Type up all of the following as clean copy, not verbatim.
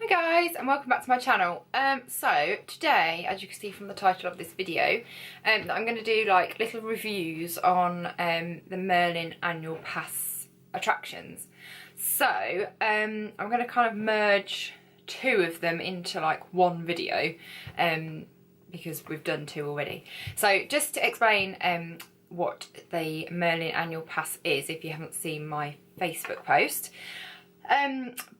Hi guys, and welcome back to my channel. So today, as you can see from the title of this video, I'm going to do like little reviews on the Merlin annual pass attractions. So I'm going to kind of merge two of them into like one video because we've done two already. So just to explain what the Merlin annual pass is, if you haven't seen my Facebook post.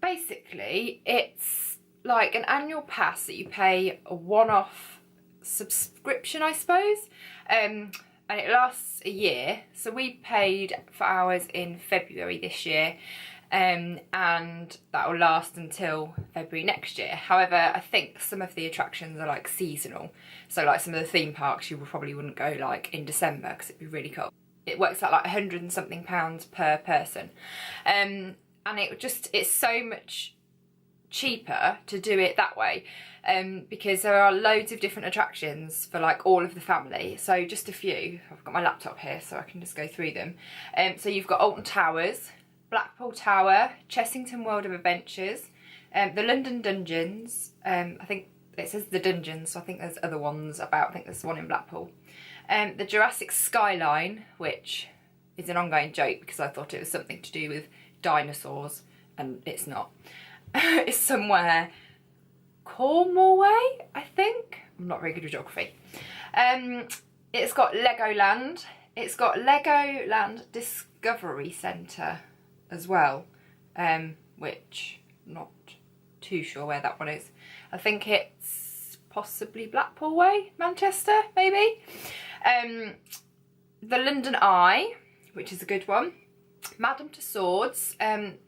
Basically it's like an annual pass that you pay a one-off subscription, I suppose, and it lasts a year. So we paid for ours in February this year, and that will last until February next year. However, I think some of the attractions are like seasonal, so like some of the theme parks you probably wouldn't go like in December because it'd be really cold. It works out like £100 and something per person. And it's so much cheaper to do it that way because there are loads of different attractions for like all of the family. So just a few. I've got my laptop here so I can just go through them. So you've got Alton Towers, Blackpool Tower, Chessington World of Adventures, the London Dungeons. I think it says the Dungeons, so I think there's other ones about. I think there's one in Blackpool. The Jurassic Skyline, which is an ongoing joke because I thought it was something to do with dinosaurs, and it's not. It's somewhere Cornwall way, I think. I'm not very good with geography. It's got Legoland. It's got Legoland Discovery Centre as well, which I'm not too sure where that one is. I think it's possibly Blackpool way, Manchester maybe. The London Eye, which is a good one. Madame Tussauds,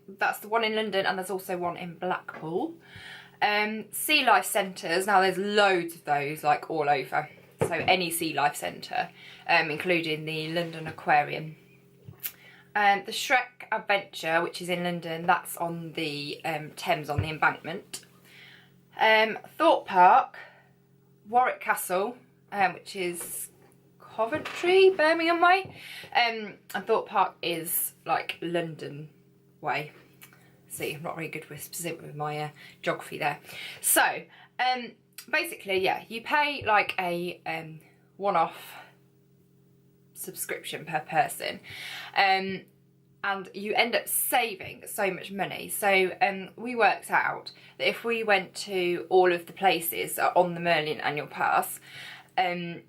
that's the one in London, and there's also one in Blackpool. Sea Life Centres, now there's loads of those like all over, so any sea life centre, including the London Aquarium. The Shrek Adventure, which is in London, that's on the Thames on the embankment. Thorpe Park, Warwick Castle, which is Coventry, Birmingham way, and Thorpe Park is like London way. See, I'm not very good with my geography there. So basically, yeah, you pay like a one-off subscription per person, and you end up saving so much money. So we worked out that if we went to all of the places that are on the Merlin annual pass, and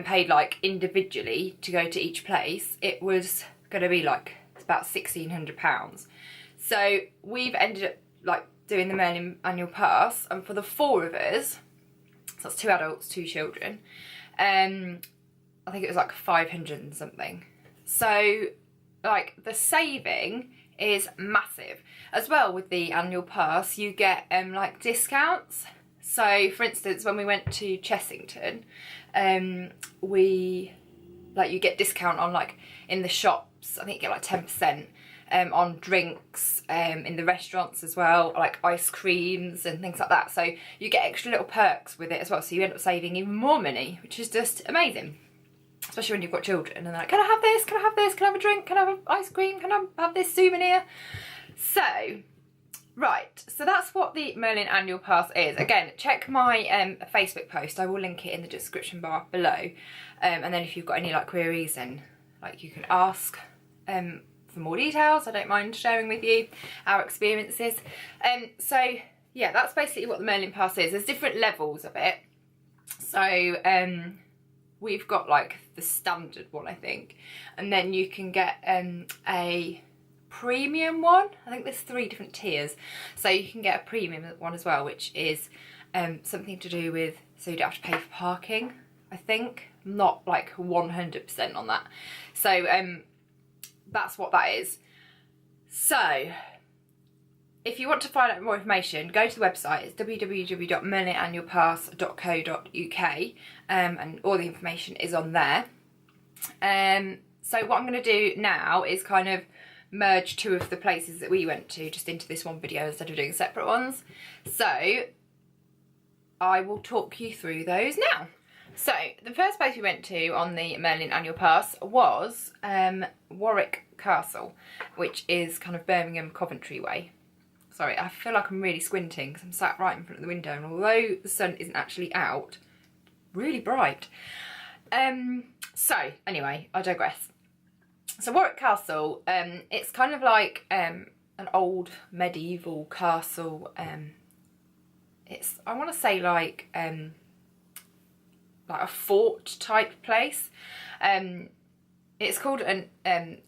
paid like individually to go to each place, it was going to be like about £1,600. So we've ended up like doing the Merlin annual pass, and for the four of us, so that's 2 adults, 2 children, I think it was like 500 and something. So like the saving is massive. As well with the annual pass, you get like discounts. So for instance, when we went to Chessington, you get discount on like in the shops. I think you get like 10% on drinks, in the restaurants as well, like ice creams and things like that. So you get extra little perks with it as well. So you end up saving even more money, which is just amazing. Especially when you've got children and they're like, can I have this? Can I have this? Can I have a drink? Can I have ice cream? Can I have this souvenir? So, right, so that's what the Merlin annual pass is. Again, check my Facebook post. I will link it in the description bar below. And then if you've got any like queries, then like you can ask for more details. I don't mind sharing with you our experiences. So yeah, that's basically what the Merlin pass is. There's different levels of it. So we've got like the standard one, I think, and then you can get a premium one. I think there's 3 different tiers, so you can get a premium one as well, which is something to do with, so you don't have to pay for parking, I think. I'm not like 100% on that. So that's what that is. So if you want to find out more information, go to the website. It's www.merlinannualpass.co.uk, and all the information is on there. So what I'm going to do now is kind of merge 2 of the places that we went to just into this one video instead of doing separate ones. So I will talk you through those now. So the first place we went to on the Merlin annual pass was Warwick Castle, which is kind of Birmingham, Coventry way. sorry, I feel like I'm really squinting because I'm sat right in front of the window, and although the sun isn't actually out, really bright. So anyway, I digress. So Warwick Castle, it's kind of like an old medieval castle. It's, I want to say like a fort type place. It's called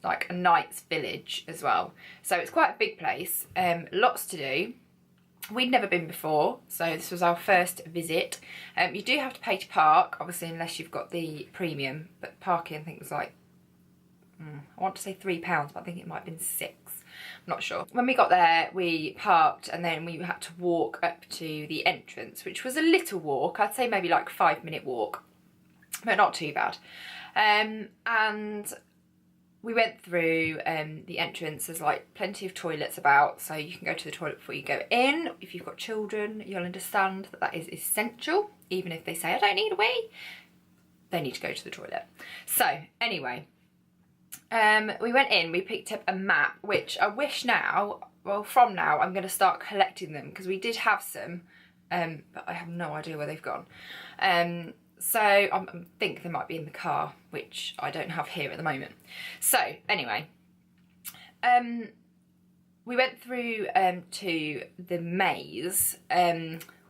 like a knight's village as well. So it's quite a big place, lots to do. We'd never been before, so this was our first visit. You do have to pay to park, obviously, unless you've got the premium, but parking I think was like, I want to say £3, but I think it might have been 6. I'm not sure. When we got there, we parked and then we had to walk up to the entrance, which was a little walk. I'd say maybe like a 5-minute walk, but not too bad. And we went through the entrance. There's like plenty of toilets about, so you can go to the toilet before you go in. If you've got children, you'll understand that that is essential. Even if they say, I don't need a wee, they need to go to the toilet. So anyway, we went in, we picked up a map, which I wish now, well, from now, I'm going to start collecting them, because we did have some, but I have no idea where they've gone. So I think they might be in the car, which I don't have here at the moment. So anyway, we went through to the maze,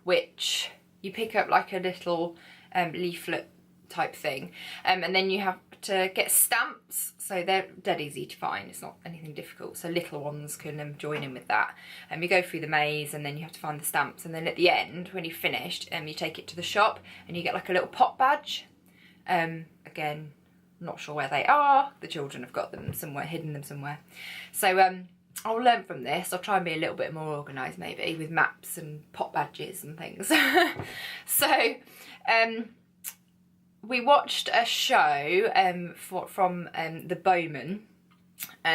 which you pick up like a little leaflet type thing, and then you have to get stamps, so they're dead easy to find. It's not anything difficult, so little ones can join in with that. And you go through the maze and then you have to find the stamps, and then at the end, when you've finished, you take it to the shop and you get like a little pop badge. Again, not sure where they are. The children have got them somewhere, hidden them somewhere. So I'll learn from this. I'll try and be a little bit more organised maybe with maps and pop badges and things. So we watched a show from the Bowman.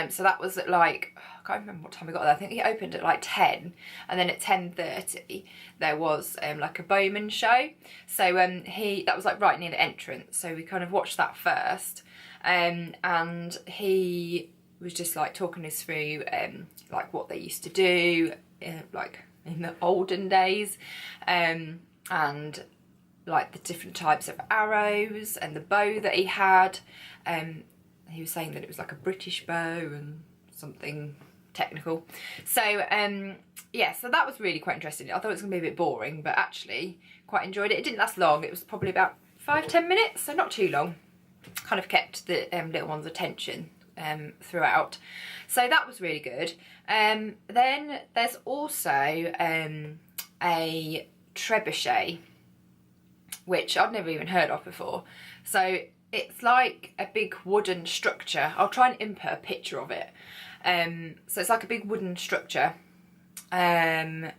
So that was at like, I can't remember what time we got there. I think it opened at like 10, and then at 10:30 there was like a Bowman show. So that was like right near the entrance. So we kind of watched that first, and he was just like talking us through like what they used to do like in the olden days, and like the different types of arrows and the bow that he had. He was saying that it was like a British bow and something technical. So yeah, so that was really quite interesting. I thought it was going to be a bit boring, but actually quite enjoyed it. It didn't last long. It was probably about 5-10 minutes, so not too long. Kind of kept the little one's attention throughout. So that was really good. Then there's also a trebuchet, which I'd never even heard of before. So it's like a big wooden structure. I'll try and input a picture of it. So it's like a big wooden structure that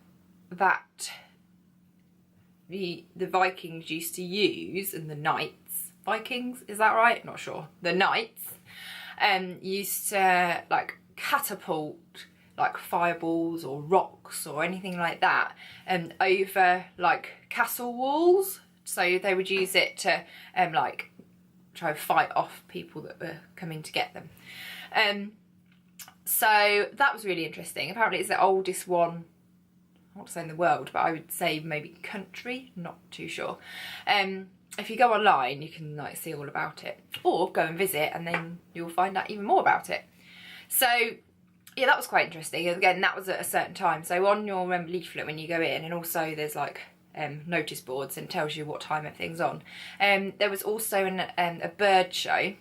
the Vikings used to use, and the knights, Vikings, is that right? Not sure. The knights used to like catapult like fireballs or rocks or anything like that over like castle walls. So they would use it to like try to fight off people that were coming to get them. So that was really interesting. Apparently it's the oldest one, I want to say in the world, but I would say maybe country, not too sure. If you go online, you can like see all about it, or go and visit and then you'll find out even more about it. So yeah, that was quite interesting. Again, that was at a certain time. So on your leaflet when you go in, and also there's like notice boards and tells you what time everything's on. There was also a bird show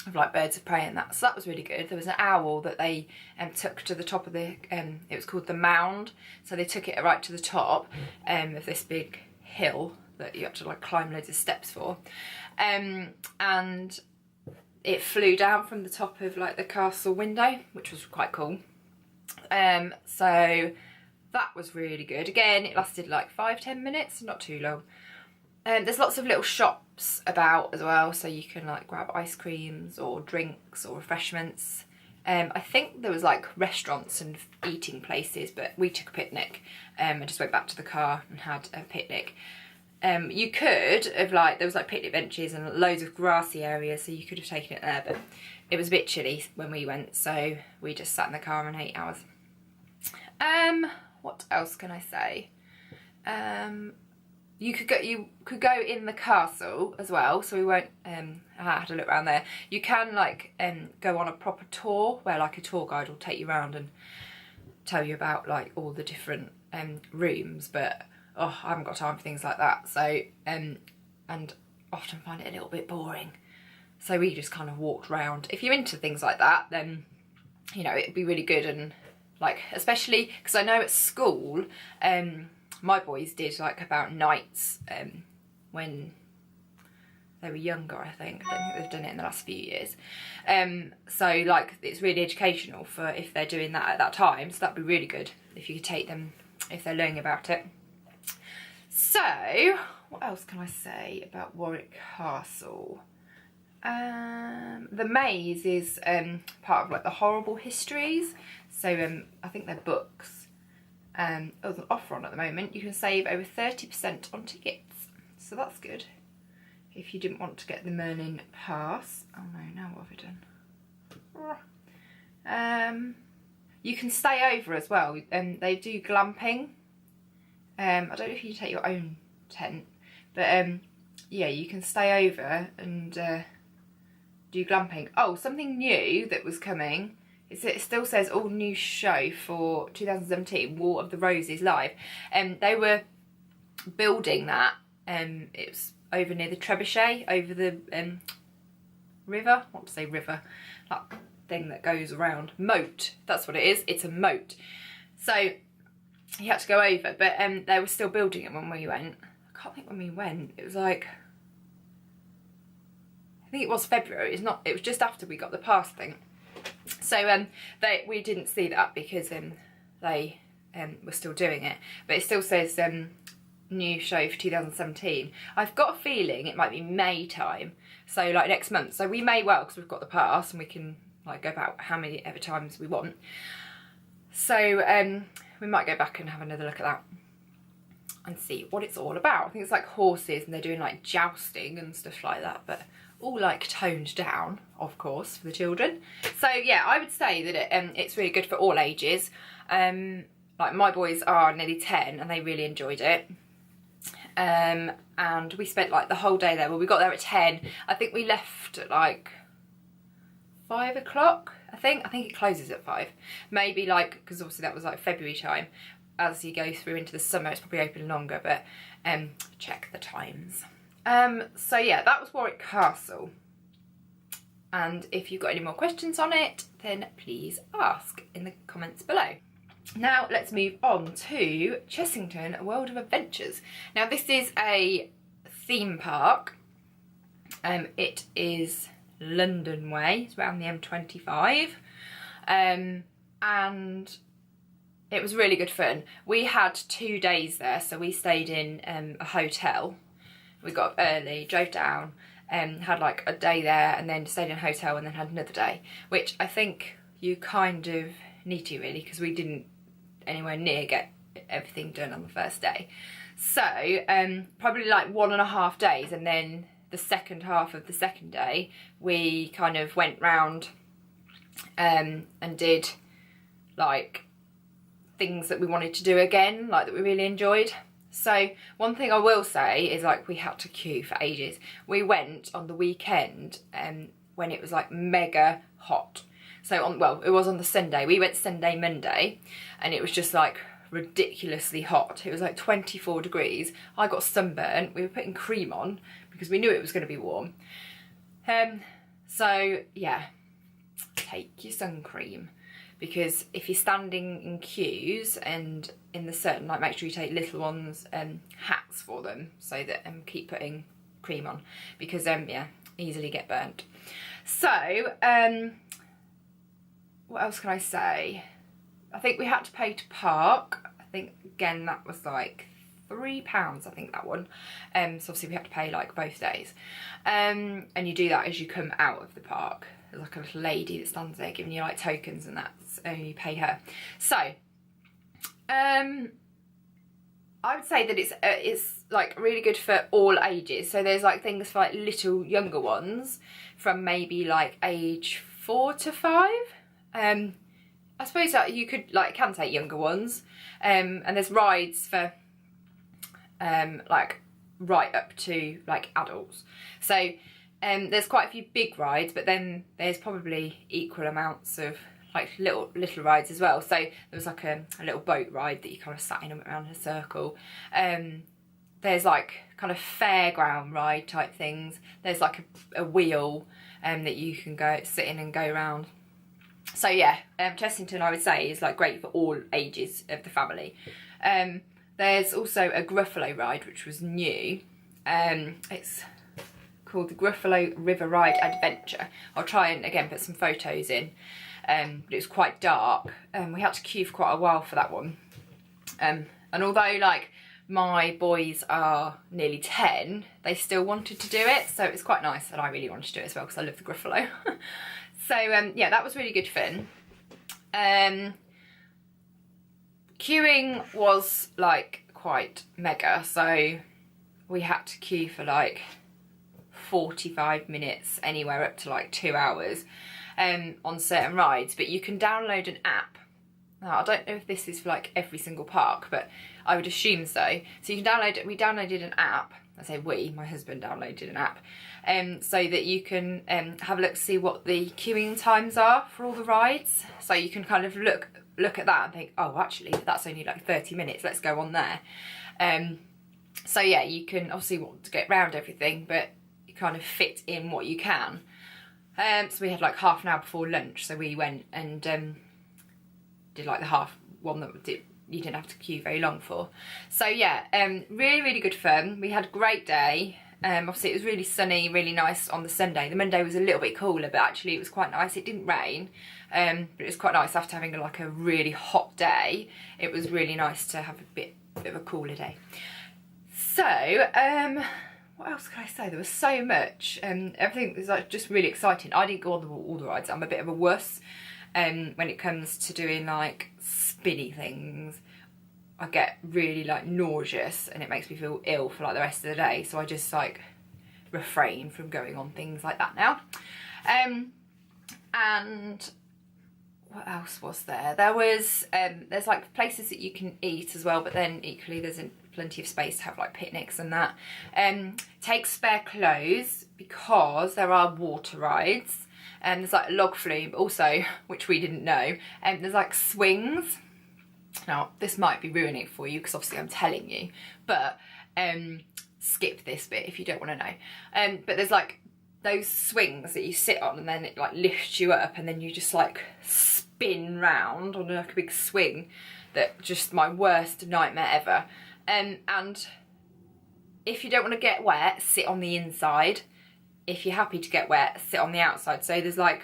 of like birds of prey and that, so that was really good. There was an owl that they took to the top of the it was called the Mound, so they took it right to the top of this big hill that you had to like climb loads of steps for, and it flew down from the top of like the castle window, which was quite cool. So that was really good. Again, it lasted like 5-10 minutes, not too long. There's lots of little shops about as well, so you can like grab ice creams or drinks or refreshments. I think there was like restaurants and eating places, but we took a picnic and just went back to the car and had a picnic. You could have like, there was like picnic benches and loads of grassy areas, so you could have taken it there, but it was a bit chilly when we went, so we just sat in the car and ate ours. What else can I say? You could go in the castle as well, so we won't. I had a look around there. You can like go on a proper tour where like a tour guide will take you around and tell you about like all the different rooms, but I haven't got time for things like that. So and often find it a little bit boring. So we just kind of walked around. If you're into things like that, then you know it'd be really good. And like especially because I know at school my boys did like about nights when they were younger. I don't think they've done it in the last few years. So like it's really educational for if they're doing that at that time. So that'd be really good if you could take them if they're learning about it. So what else can I say about Warwick Castle? The maze is part of like the horrible histories. So I think they're books. There's an offer on at the moment. You can save over 30% on tickets. So that's good. If you didn't want to get the Merlin pass. Oh no, now what have I done? You can stay over as well. They do glamping. I don't know if you take your own tent, but yeah, you can stay over and do glamping. Oh, something new that was coming. It still says all new show for 2017, War of the Roses live. They were building that. It was over near the Trebuchet, over the river. What to say river? That thing that goes around. Moat. That's what it is. It's a moat. So you had to go over, but they were still building it when we went. I can't think when we went. It was like, I think it was February. It's not. It was just after we got the pass thing. So we didn't see that because they were still doing it. But it still says new show for 2017. I've got a feeling it might be May time. So like next month. So we may well, because we've got the pass and we can like go about how many ever times we want. So we might go back and have another look at that and see what it's all about. I think it's like horses and they're doing like jousting and stuff like that, but all like toned down, of course, for the children. So yeah, I would say that it's really good for all ages. Like my boys are nearly 10 and they really enjoyed it. And we spent like the whole day there. Well, we got there at 10. I think we left at like 5 o'clock. I think it closes at 5. Maybe like, because obviously that was like February time. As you go through into the summer, it's probably open longer, but check the times. So yeah, that was Warwick Castle. And if you've got any more questions on it, then please ask in the comments below. Now let's move on to Chessington, a World of Adventures. Now this is a theme park. It is London way, it's around the M25. And it was really good fun. We had 2 days there, so we stayed in a hotel. We got up early, drove down, had like a day there and then stayed in a hotel and then had another day, which I think you kind of need to really, because we didn't anywhere near get everything done on the first day. So probably like 1.5 days, and then the second half of the second day we kind of went round and did like things that we wanted to do again, like that we really enjoyed. So one thing I will say is like we had to queue for ages. We went on the weekend when it was like mega hot. So it was on the Sunday. We went Sunday, Monday, and it was just like ridiculously hot. It was like 24 degrees. I got sunburnt. We were putting cream on because we knew it was going to be warm. So yeah, take your sun cream, because if you're standing in queues and in the sun, like make sure you take little ones hats for them, so that keep putting cream on, because yeah, easily get burnt. So what else can I say? I think we had to pay to park. I think again that was like £3, I think that one. So obviously we had to pay like both days. And you do that as you come out of the park. There's like a little lady that stands there giving you like tokens, and that's only you pay her. So I would say that it's like really good for all ages. So there's like things for like little younger ones from maybe like age 4 to 5. I suppose that you could, like, can take younger ones, and there's rides for like right up to like adults. So there's quite a few big rides, but then there's probably equal amounts of like little rides as well. So there was like a little boat ride that you kind of sat in around in a circle. There's like kind of fairground ride type things. There's like a wheel that you can go sit in and go around. So yeah, Chessington, I would say, is like great for all ages of the family. There's also a Gruffalo ride, which was new. It's called the Gruffalo River Ride Adventure. I'll try and again put some photos in, but it was quite dark. We had to queue for quite a while for that one. And although like my boys are nearly 10, they still wanted to do it, so it was quite nice, and I really wanted to do it as well because I love the Gruffalo. So yeah, that was really good fun. Queuing was like quite mega, so we had to queue for like 45 minutes, anywhere up to like 2 hours on certain rides. But you can download an app. Now, I don't know if this is for like every single park, but I would assume so. So you can download it. We downloaded an app. I say we, my husband downloaded an app, so that you can have a look to see what the queuing times are for all the rides. So you can kind of look at that and think, oh, actually, that's only like 30 minutes. Let's go on there. So yeah, you can obviously want to get round everything, but you kind of fit in what you can. So we had like half an hour before lunch, so we went and did like the half one that you didn't have to queue very long for. So yeah, really good fun. We had a great day. Obviously it was really sunny, really nice on the Sunday. The Monday was a little bit cooler, but actually it was quite nice. It didn't rain, but it was quite nice after having like a really hot day. It was really nice to have a bit of a cooler day. So what else can I say? There was so much. Everything was like just really exciting. I didn't go on all the rides. I'm a bit of a wuss when it comes to doing like spinny things. I get really like nauseous and it makes me feel ill for like the rest of the day, so I just like refrain from going on things like that now. And what else was there? There was there's like places that you can eat as well, but then equally there's plenty of space to have like picnics and that. Take spare clothes because there are water rides, and there's like a log flume, but also, which we didn't know, there's like swings. Now this might be ruining it for you because obviously I'm telling you, but skip this bit if you don't want to know. But there's like those swings that you sit on and then it like lifts you up and then you just like spin round on like a big swing. That just my worst nightmare ever. And if you don't want to get wet, sit on the inside. If you're happy to get wet, sit on the outside. So there's like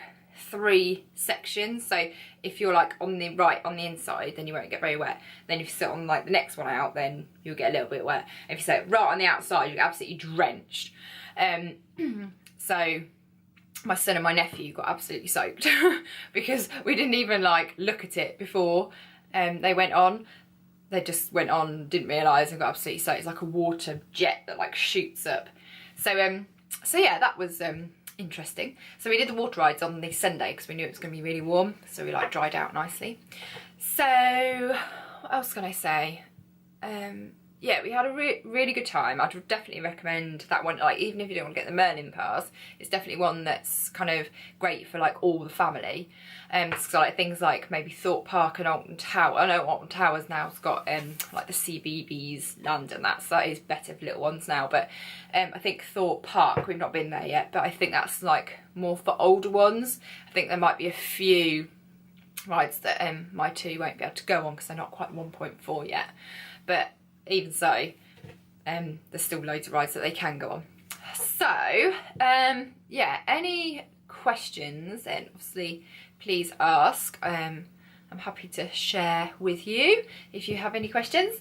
3 sections. So if you're like on the inside, then you won't get very wet. Then if you sit on like the next one out, then you'll get a little bit wet. If you sit right on the outside, you get absolutely drenched. So my son and my nephew got absolutely soaked because we didn't even like look at it before they went on. They just went on, didn't realise, and got absolutely soaked. It's like a water jet that like shoots up. So yeah, that was interesting. So we did the water rides on the Sunday because we knew it was going to be really warm, so we like dried out nicely. So what else can I say? Yeah, we had a really good time. I'd definitely recommend that one. Like, even if you don't want to get the Merlin pass, it's definitely one that's kind of great for like all the family. So like things like maybe Thorpe Park and Alton Tower. I know Alton Tower's now has got like the CBeebies land and that, so that is better for little ones now. But I think Thorpe Park, we've not been there yet, but I think that's like more for older ones. I think there might be a few rides that my 2 won't be able to go on because they're not quite 1.4 yet. But even so, there's still loads of rides that they can go on. So yeah, any questions then obviously please ask. I'm happy to share with you if you have any questions.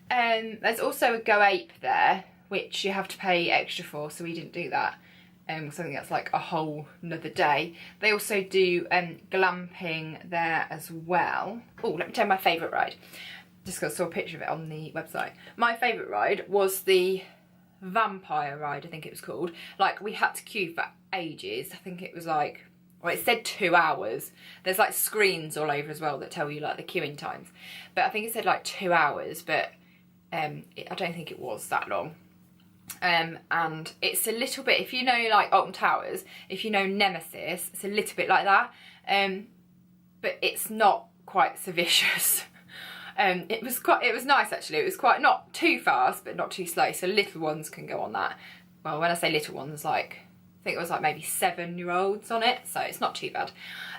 There's also a Go Ape there, which you have to pay extra for, so we didn't do that. Something that's like a whole another day. They also do glamping there as well. Oh, let me tell you my favourite ride. Just got saw a picture of it on the website. My favourite ride was the vampire ride, I think it was called. Like, we had to queue for ages. I think it was like well, it said 2 hours. There's like screens all over as well that tell you like the queuing times. But I think it said like 2 hours, but I don't think it was that long. And it's a little bit, if you know like Alton Towers, if you know Nemesis, it's a little bit like that. But it's not quite so vicious. It was nice actually. It was quite, not too fast, but not too slow. So little ones can go on that. Well, when I say little ones, like, I think it was like maybe 7-year-olds on it, so it's not too bad.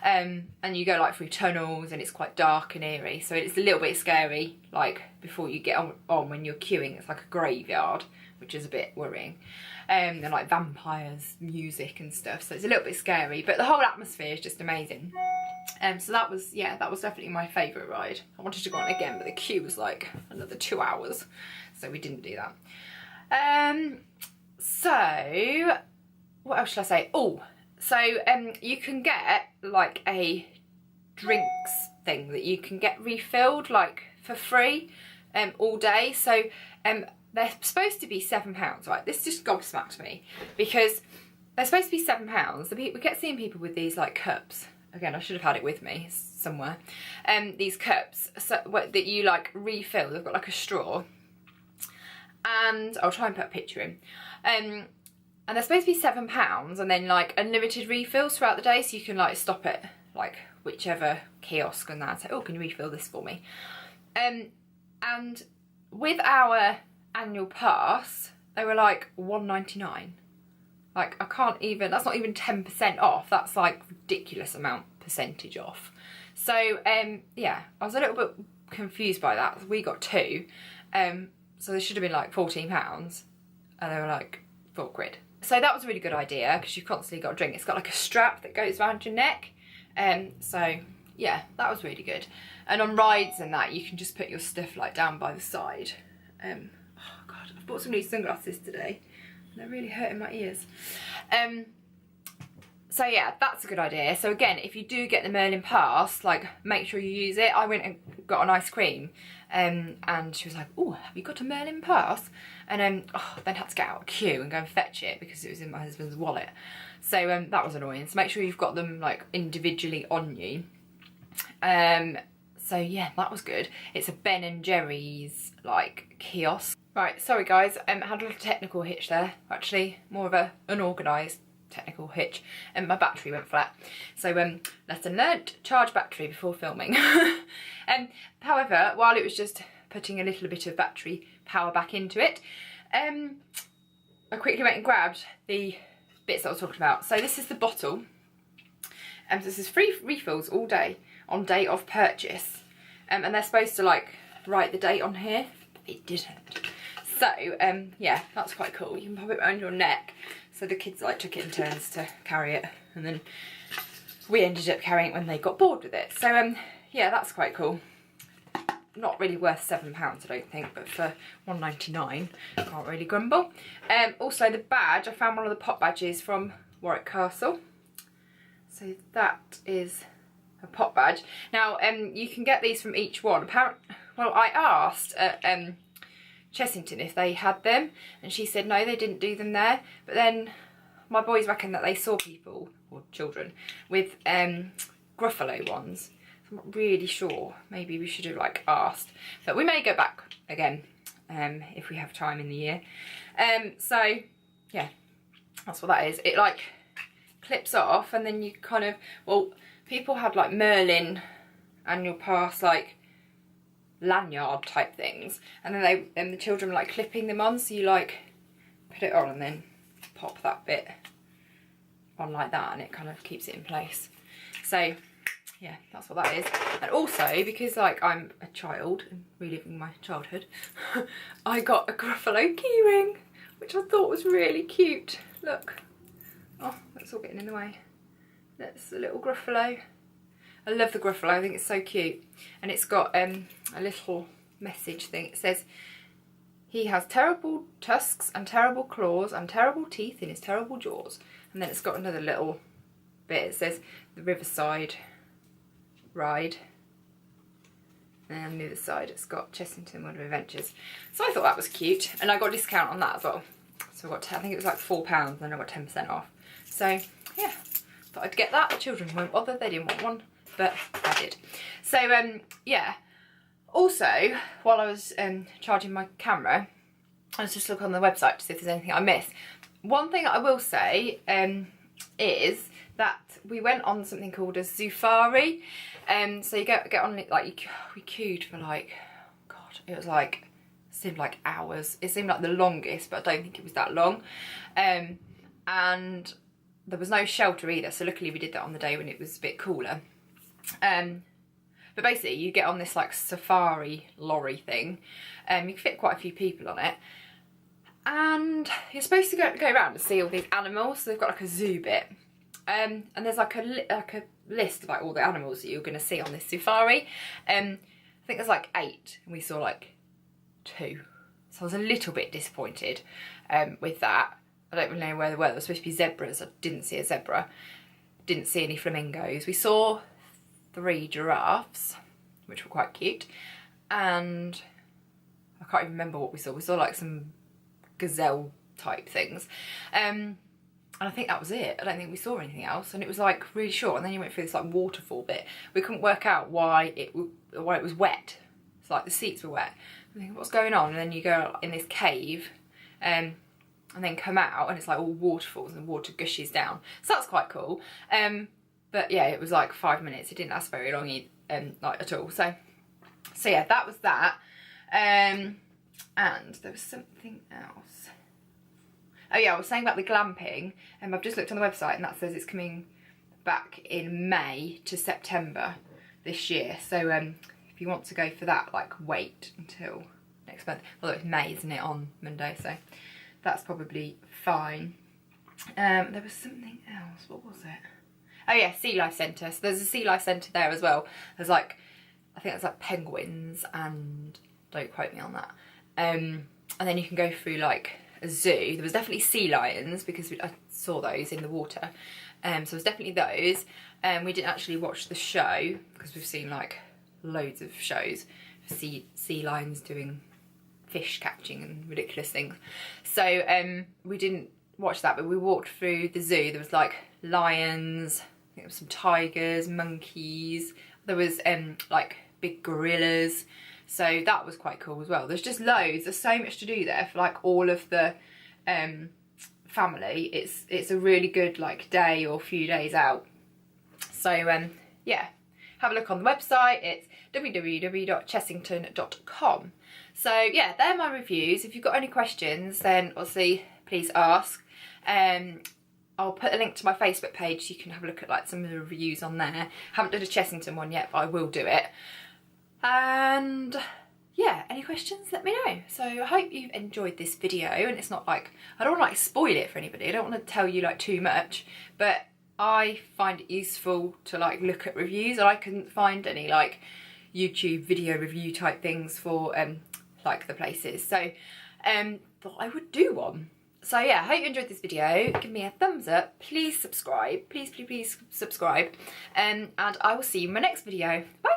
And you go like through tunnels and it's quite dark and eerie, so it's a little bit scary, like before you get on when you're queuing. It's like a graveyard, which is a bit worrying. And like vampires, music and stuff, so it's a little bit scary, but the whole atmosphere is just amazing. So that was definitely my favourite ride. I wanted to go on again, but the queue was like another 2 hours, so we didn't do that. So what else should I say? Oh, so you can get like a drinks thing that you can get refilled like for free all day. So they're supposed to be £7, right? This just gobsmacked me because they're supposed to be £7. We kept seeing people with these like cups. Again, I should have had it with me somewhere. These cups that you like refill. They've got like a straw, and I'll try and put a picture in. And they're supposed to be £7, and then like unlimited refills throughout the day, so you can like stop at like whichever kiosk and that, say, oh, can you refill this for me? And with our annual pass, they were like £1.99. Like, I can't even, that's not even 10% off. That's like ridiculous amount percentage off. So yeah, I was a little bit confused by that. We got 2, so they should have been like £14, and they were like £4. So that was a really good idea, because you've constantly got a drink. It's got like a strap that goes around your neck. So yeah, that was really good. And on rides and that, you can just put your stuff like down by the side. Oh God, I've bought some new sunglasses today. They're really hurting my ears. So yeah, that's a good idea. So again, if you do get the Merlin pass, like make sure you use it. I went and got an ice cream, and she was like, oh, have you got a Merlin pass? And then had to get out a queue and go and fetch it because it was in my husband's wallet. So that was annoying. So make sure you've got them like individually on you. So yeah, that was good. It's a Ben and Jerry's like kiosk. Right, sorry guys, had a little technical hitch there. Actually, more of a unorganised technical hitch, and my battery went flat. So lesson learnt, charge battery before filming. However, while it was just putting a little bit of battery power back into it, I quickly went and grabbed the bits that I was talking about. So this is the bottle, and this is free refills all day on date of purchase, and they're supposed to like write the date on here, but it didn't. So yeah, that's quite cool. You can pop it around your neck. So the kids like took it in turns to carry it, and then we ended up carrying it when they got bored with it. So yeah, that's quite cool. Not really worth £7, I don't think, but for £1.99, can't really grumble. Also the badge, I found one of the pop badges from Warwick Castle. So that is a pop badge. Now you can get these from each one. Well, I asked at Chessington if they had them, and she said no, they didn't do them there. But then my boys reckon that they saw people, or children, with Gruffalo ones. I'm not really sure. Maybe we should have like asked, but we may go back again if we have time in the year. So yeah, that's what that is. It like clips off, and then you kind of, well, people had like Merlin annual pass like lanyard type things, and then the children were like clipping them on, so you like put it on and then pop that bit on like that, and it kind of keeps it in place. So yeah, that's what that is. And also, because like I'm a child and reliving my childhood, I got a Gruffalo keyring, which I thought was really cute. Look, oh, that's all getting in the way. That's a little Gruffalo. I love the Gruffalo, I think it's so cute. And it's got a little message thing. It says, he has terrible tusks and terrible claws and terrible teeth in his terrible jaws. And then it's got another little bit. It says, the Riverside ride. And on the other side it's got Chessington World of Adventures. So I thought that was cute. And I got a discount on that as well. So I got, I think it was like £4, and then I got 10% off. So yeah, thought I'd get that. The children won't bother, they didn't want one, but I did. So yeah. Also, while I was charging my camera, I was just looking on the website to see if there's anything I missed. One thing I will say is that we went on something called a safari. So you get on it, like, we queued for like, God, it was like, seemed like hours. It seemed like the longest, but I don't think it was that long. And there was no shelter either, so luckily we did that on the day when it was a bit cooler. But basically you get on this like safari lorry thing. You can fit quite a few people on it. And you're supposed to go around and see all these animals. So they've got like a zoo bit. And there's like a list of like all the animals that you're going to see on this safari. I think there's like 8 and we saw like 2. So I was a little bit disappointed with that. I don't really know where they were. There were supposed to be zebras. I didn't see a zebra. Didn't see any flamingos. We saw 3 giraffes, which were quite cute. And I can't even remember what we saw. We saw like some gazelle type things. And I think that was it. I don't think we saw anything else. And it was like really short. And then you went through this like waterfall bit. We couldn't work out why it was wet. It's like the seats were wet. I think, what's going on? And then you go in this cave. And then come out and it's like all waterfalls and water gushes down. So that's quite cool. But yeah, it was like 5 minutes. It didn't last very long like at all. So yeah, that was that. And there was something else. Oh yeah, I was saying about the glamping. I've just looked on the website and that says it's coming back in May to September this year. So if you want to go for that, like wait until next month. Although it's May, isn't it, on Monday? So that's probably fine. There was something else. What was it? Oh yeah, Sea Life Centre. So there's a Sea Life Centre there as well. There's like, I think it's like penguins and don't quote me on that. And then you can go through like a zoo. There was definitely sea lions because I saw those in the water. So there's definitely those. We didn't actually watch the show because we've seen like loads of shows. Sea lions doing fish catching and ridiculous things. So we didn't watch that, but we walked through the zoo. There was like lions, I think there was some tigers, monkeys. There was like big gorillas. So that was quite cool as well. There's just loads. There's so much to do there for like all of the family. It's a really good like day or few days out. So yeah, have a look on the website. It's www.chessington.com. So yeah, they're my reviews. If you've got any questions, then obviously please ask. I'll put a link to my Facebook page so you can have a look at like some of the reviews on there. Haven't done a Chessington one yet, but I will do it. And yeah, any questions, let me know. So I hope you've enjoyed this video, and it's not like, I don't want to like spoil it for anybody. I don't want to tell you like too much, but I find it useful to like look at reviews. I couldn't find any like YouTube video review type things for like the places. So thought I would do one. So yeah, I hope you enjoyed this video. Give me a thumbs up. Please subscribe. Please, please, please subscribe. And I will see you in my next video. Bye.